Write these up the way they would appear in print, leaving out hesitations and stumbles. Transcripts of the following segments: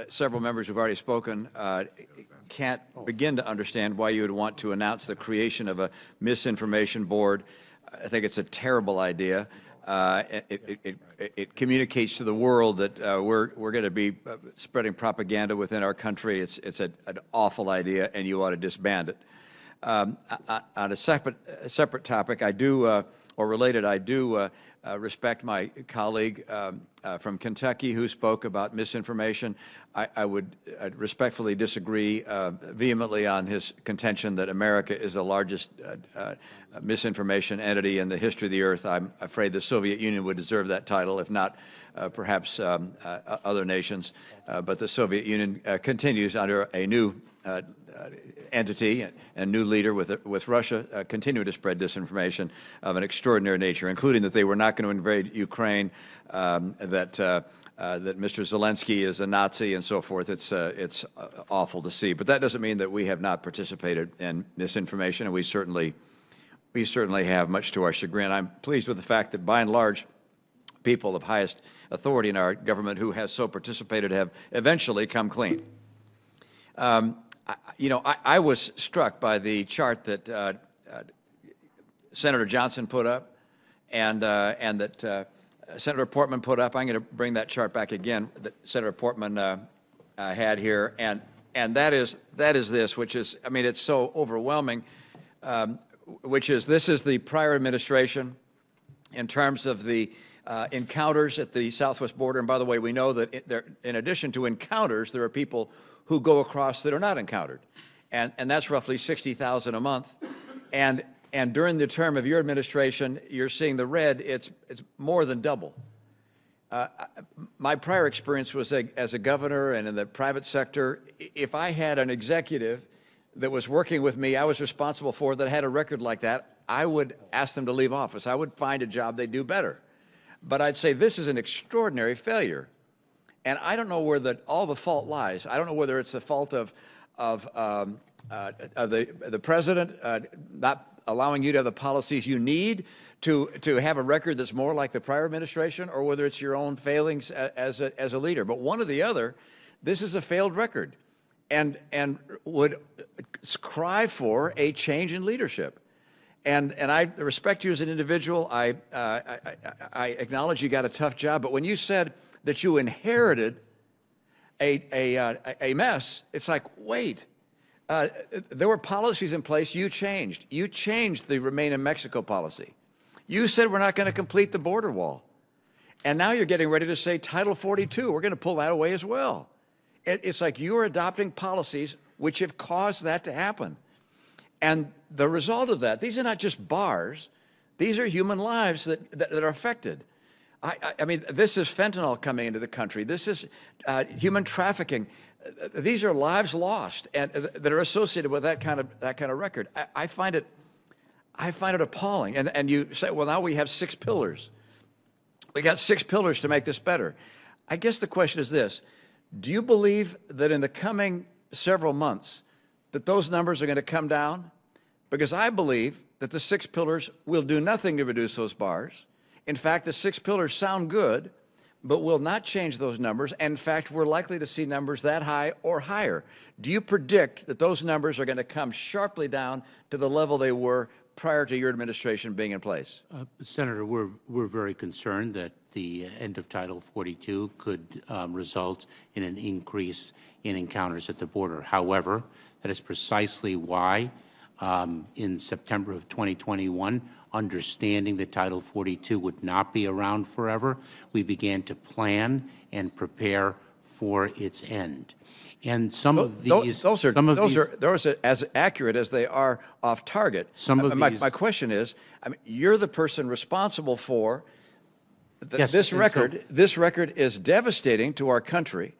several members who've already spoken can't begin to understand why you would want to announce the creation of a misinformation board. I think it's a terrible idea. It communicates to the world that we're going to be spreading propaganda within our country. It's an awful idea, and you ought to disband it. On a separate topic, I do, or related, I do respect my colleague from Kentucky who spoke about misinformation. I'd respectfully disagree vehemently on his contention that America is the largest misinformation entity in the history of the earth. I'm afraid the Soviet Union would deserve that title, if not perhaps other nations. But the Soviet Union continues under a new entity and new leader with Russia continue to spread disinformation of an extraordinary nature, including that they were not going to invade Ukraine, that Mr. Zelensky is a Nazi and so forth. It's awful to see. But that doesn't mean that we have not participated in misinformation, and we certainly have, much to our chagrin. I'm pleased with the fact that, by and large, people of highest authority in our government who has so participated have eventually come clean. I was struck by the chart that Senator Johnson put up and that Senator Portman put up. I'm going to bring that chart back again that Senator Portman had here, and that is this, which is, I mean, it's so overwhelming, which is, this is the prior administration in terms of the encounters at the southwest border. And by the way, we know that in addition to encounters, there are people who go across that are not encountered. And that's roughly 60,000 a month. And during the term of your administration, you're seeing the red, it's more than double. My prior experience was as a governor and in the private sector. If I had an executive that was working with me, I was responsible for, that had a record like that, I would ask them to leave office. I would find a job they'd do better. But I'd say this is an extraordinary failure. And I don't know where all the fault lies. I don't know whether it's the fault of the president not allowing you to have the policies you need to have a record that's more like the prior administration, or whether it's your own failings as a leader. But one or the other, this is a failed record, and would cry for a change in leadership. And I respect you as an individual. I acknowledge you got a tough job. But when you said that you inherited a mess, it's like, wait, there were policies in place you changed. You changed the Remain in Mexico policy. You said we're not going to complete the border wall. And now you're getting ready to say Title 42, we're going to pull that away as well. It's like you're adopting policies which have caused that to happen. And the result of that, these are not just bars, these are human lives that are affected. I mean, this is fentanyl coming into the country. This is human trafficking. These are lives lost and that are associated with that kind of record. I find it appalling. And you say, well, now we have 6 pillars. We got 6 pillars to make this better. I guess the question is this: do you believe that in the coming several months that those numbers are going to come down? Because I believe that the 6 pillars will do nothing to reduce those bars. In fact, the 6 pillars sound good, but will not change those numbers. And in fact, we're likely to see numbers that high or higher. Do you predict that those numbers are going to come sharply down to the level they were prior to your administration being in place? Senator, we're very concerned that the end of Title 42 could result in an increase in encounters at the border. However, that is precisely why in September of 2021, understanding that Title 42 would not be around forever, we began to plan and prepare for its end. And some of these, those are as accurate as they are off target. My question is, I mean, you're the person responsible for this record. This record is devastating to our country.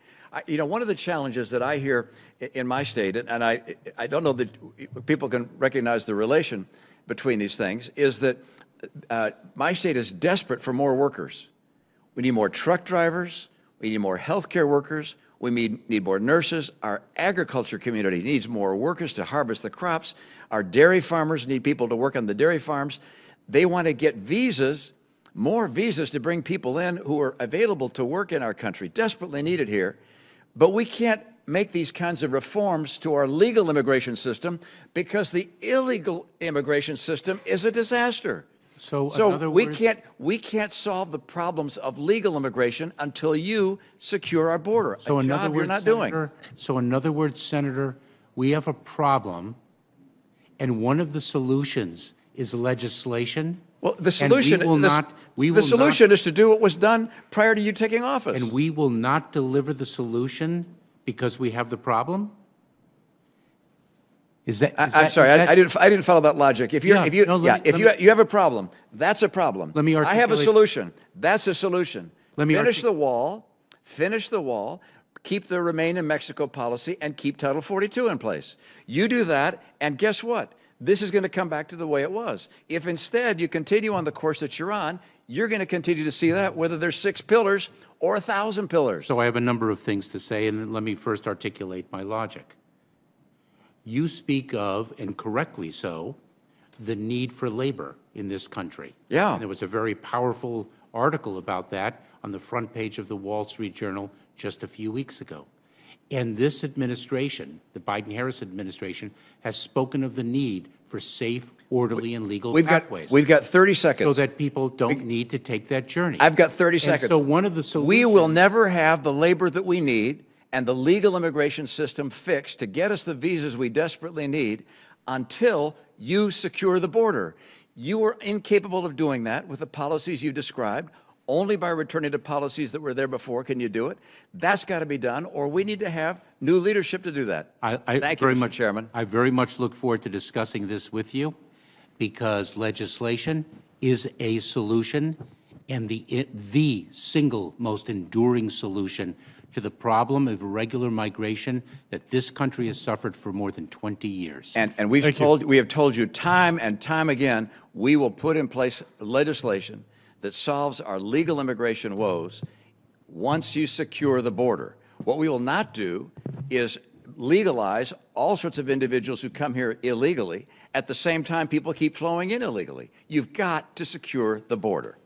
One of the challenges that I hear in my state, and I don't know that people can recognize the relation between these things, is that my state is desperate for more workers. We need more truck drivers. We need more healthcare workers. We need more nurses. Our agriculture community needs more workers to harvest the crops. Our dairy farmers need people to work on the dairy farms. They want to get visas, more visas to bring people in who are available to work in our country, desperately needed here. But we can't make these kinds of reforms to our legal immigration system because the illegal immigration system is a disaster. So in other we words, can't solve the problems of legal immigration until you secure our border. so A in job other you're words, not Senator, doing. so in other words, Senator, we have a problem, and one of the solutions is legislation. Well, the And solution, the solution is to do what was done prior to you taking office. And we will not deliver the solution because we have the problem? I'm sorry, I didn't follow that logic. If you have a problem, that's a problem. Let me I have a articulate- solution. That's a solution. Let me finish the wall, keep the Remain in Mexico policy, and keep Title 42 in place. You do that, and guess what? This is going to come back to the way it was. If instead you continue on the course that you're on, you're going to continue to see that, whether there's 6 pillars or 1,000 pillars. So I have a number of things to say, and let me first articulate my logic. You speak of, and correctly so, the need for labor in this country. Yeah. And there was a very powerful article about that on the front page of the Wall Street Journal just a few weeks ago. And this administration, the Biden-Harris administration, has spoken of the need for safe, orderly, and legal pathways. We've got 30 seconds. So that people don't need to take that journey. I've got 30 And seconds. so one of the solutions... We will never have the labor that we need and the legal immigration system fixed to get us the visas we desperately need until you secure the border. You are incapable of doing that with the policies you described. Only by returning to policies that were there before can you do it. That's got to be done, or we need to have new leadership to do that. Thank you, Mr. Chairman. I very much look forward to discussing this with you, because legislation is a solution, and the single most enduring solution to the problem of irregular migration that this country has suffered for more than 20 years. And we have told you time and time again, we will put in place legislation that solves our legal immigration woes once you secure the border. What we will not do is legalize all sorts of individuals who come here illegally. At the same time, people keep flowing in illegally. You've got to secure the border.